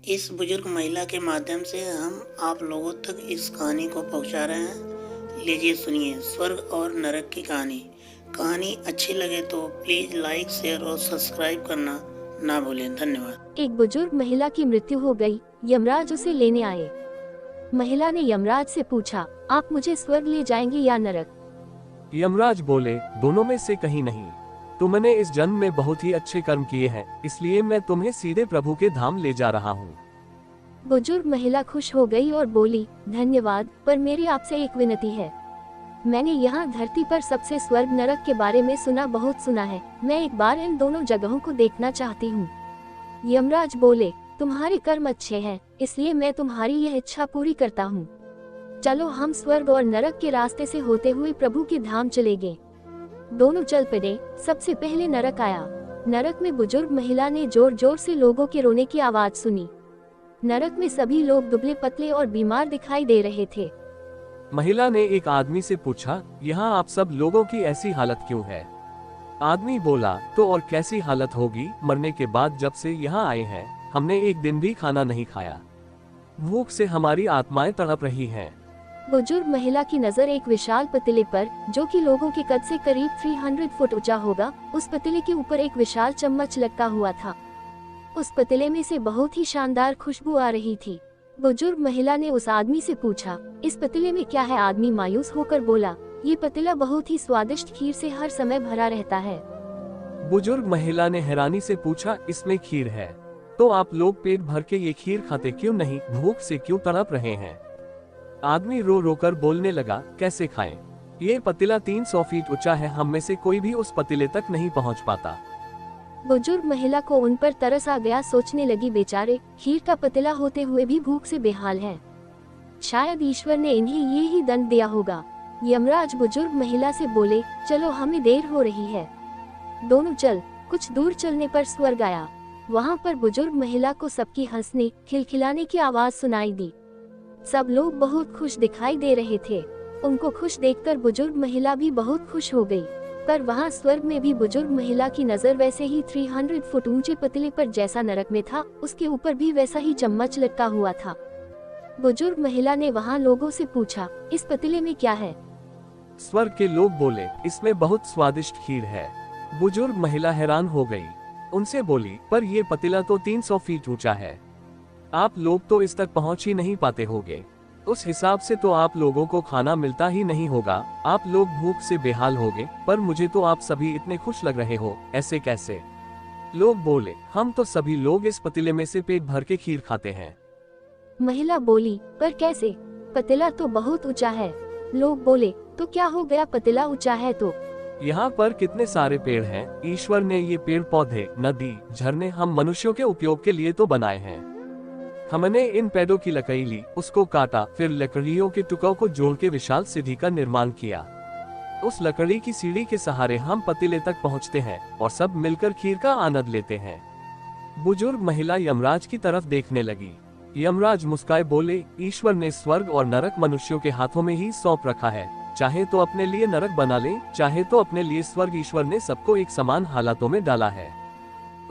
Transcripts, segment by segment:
इस बुजुर्ग महिला के माध्यम से हम आप लोगों तक इस कहानी को पहुंचा रहे हैं। लीजिए सुनिए स्वर्ग और नरक की कहानी। कहानी अच्छी लगे तो प्लीज लाइक, शेयर और सब्सक्राइब करना ना भूलें। धन्यवाद। एक बुजुर्ग महिला की मृत्यु हो गई। यमराज उसे लेने आए। महिला ने यमराज से पूछा, आप मुझे स्वर्ग ले जाएंगे या नरक? यमराज बोले, दोनों में से कहीं नहीं। तुमने इस जन्म में बहुत ही अच्छे कर्म किए हैं, इसलिए मैं तुम्हें सीधे प्रभु के धाम ले जा रहा हूँ। बुजुर्ग महिला खुश हो गई और बोली, धन्यवाद, पर मेरी आपसे एक विनती है। मैंने यहाँ धरती पर सबसे स्वर्ग नरक के बारे में बहुत सुना है। मैं एक बार इन दोनों जगहों को देखना चाहती हूँ। यमराज बोले, तुम्हारे कर्म अच्छे हैं, इसलिए मैं तुम्हारी यह इच्छा पूरी करता हूँ। चलो हम स्वर्ग और नरक के रास्ते से होते हुए प्रभु के धाम चले गए। दोनों चल पड़े। सबसे पहले नरक आया। नरक में बुजुर्ग महिला ने जोर जोर से लोगों के रोने की आवाज सुनी। नरक में सभी लोग दुबले पतले और बीमार दिखाई दे रहे थे। महिला ने एक आदमी से पूछा, यहाँ आप सब लोगों की ऐसी हालत क्यों है? आदमी बोला, तो और कैसी हालत होगी, मरने के बाद जब से यहाँ आए हैं हमने एक दिन भी खाना नहीं खाया। भूख से हमारी आत्माएं तड़प रही हैं। बुजुर्ग महिला की नजर एक विशाल पतीले पर, जो कि लोगों के कद से करीब 300 फुट ऊंचा होगा, उस पतीले के ऊपर एक विशाल चम्मच लटका हुआ था। उस पतीले में से बहुत ही शानदार खुशबू आ रही थी। बुजुर्ग महिला ने उस आदमी से पूछा, इस पतीले में क्या है? आदमी मायूस होकर बोला, ये पतीला बहुत ही स्वादिष्ट खीर से हर समय भरा रहता है। बुजुर्ग महिला ने हैरानी से पूछा, इसमें खीर है, तो आप लोग पेट भर के ये खीर खाते क्यों नहीं? भूख से क्यों तड़प रहे हैं? आदमी रो रो कर बोलने लगा, कैसे खाएं? ये पतीला 300 फीट ऊंचा है, हम में से कोई भी उस पतीले तक नहीं पहुंच पाता। बुजुर्ग महिला को उन पर तरस आ गया। सोचने लगी, बेचारे खीर का पतीला होते हुए भी भूख से बेहाल हैं। शायद ईश्वर ने इन्हें ये ही दंड दिया होगा। यमराज बुजुर्ग महिला से बोले, चलो हमें देर हो रही है। दोनों चल। कुछ दूर चलने पर स्वर्ग आया। वहाँ पर बुजुर्ग महिला को सबकी हंसने खिलखिलाने की आवाज सुनाई दी। सब लोग बहुत खुश दिखाई दे रहे थे। उनको खुश देखकर बुजुर्ग महिला भी बहुत खुश हो गई। पर वहाँ स्वर्ग में भी बुजुर्ग महिला की नजर वैसे ही 300 फुट ऊंचे पतीले पर जैसा नरक में था, उसके ऊपर भी वैसा ही चम्मच लटका हुआ था। बुजुर्ग महिला ने वहाँ लोगों से पूछा, इस पतीले में क्या है? स्वर्ग के लोग बोले, इसमें बहुत स्वादिष्ट खीर है। बुजुर्ग महिला हैरान हो गई। उनसे बोली, पर ये पतीला तो 300 फीट ऊंचा है, आप लोग तो इस तक पहुंच ही नहीं पाते होंगे। उस हिसाब से तो आप लोगों को खाना मिलता ही नहीं होगा, आप लोग भूख से बेहाल होंगे। पर मुझे तो आप सभी इतने खुश लग रहे हो, ऐसे कैसे? लोग बोले, हम तो सभी लोग इस पतीले में से पेट भर के खीर खाते हैं। महिला बोली, पर कैसे? पतीला तो बहुत ऊंचा है। लोग बोले, तो क्या हो गया, पतीला ऊंचा है तो? यहाँ पर कितने सारे पेड़ हैं। ईश्वर ने ये पेड़ पौधे, नदी, झरने हम मनुष्यों के उपयोग के लिए तो बनाए हैं। हमने इन पेड़ों की लकड़ी ली, उसको काटा, फिर लकड़ियों के टुकड़ों को जोड़ के विशाल सीढ़ी का निर्माण किया। उस लकड़ी की सीढ़ी के सहारे हम पतीले तक पहुँचते हैं और सब मिलकर खीर का आनंद लेते हैं। बुजुर्ग महिला यमराज की तरफ देखने लगी। यमराज मुस्काए बोले, ईश्वर ने स्वर्ग और नरक मनुष्यों के हाथों में ही सौंप रखा है। चाहे तो अपने लिए नरक बना ले, चाहे तो अपने लिए स्वर्ग। ईश्वर ने सबको एक समान हालातों में डाला है।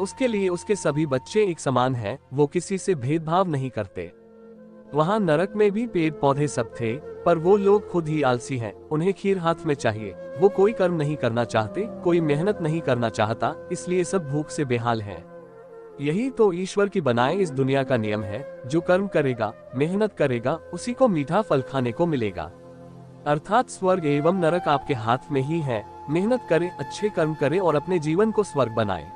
उसके लिए उसके सभी बच्चे एक समान हैं, वो किसी से भेदभाव नहीं करते। वहाँ नरक में भी पेड़ पौधे सब थे, पर वो लोग खुद ही आलसी हैं। उन्हें खीर हाथ में चाहिए। वो कोई कर्म नहीं करना चाहते, कोई मेहनत नहीं करना चाहता, इसलिए सब भूख से बेहाल हैं। यही तो ईश्वर की बनाए इस दुनिया का नियम है। जो कर्म करेगा, मेहनत करेगा, उसी को मीठा फल खाने को मिलेगा। अर्थात स्वर्ग एवं नरक आपके हाथ में ही है। मेहनत करें, अच्छे कर्म करें और अपने जीवन को स्वर्ग बनाएं।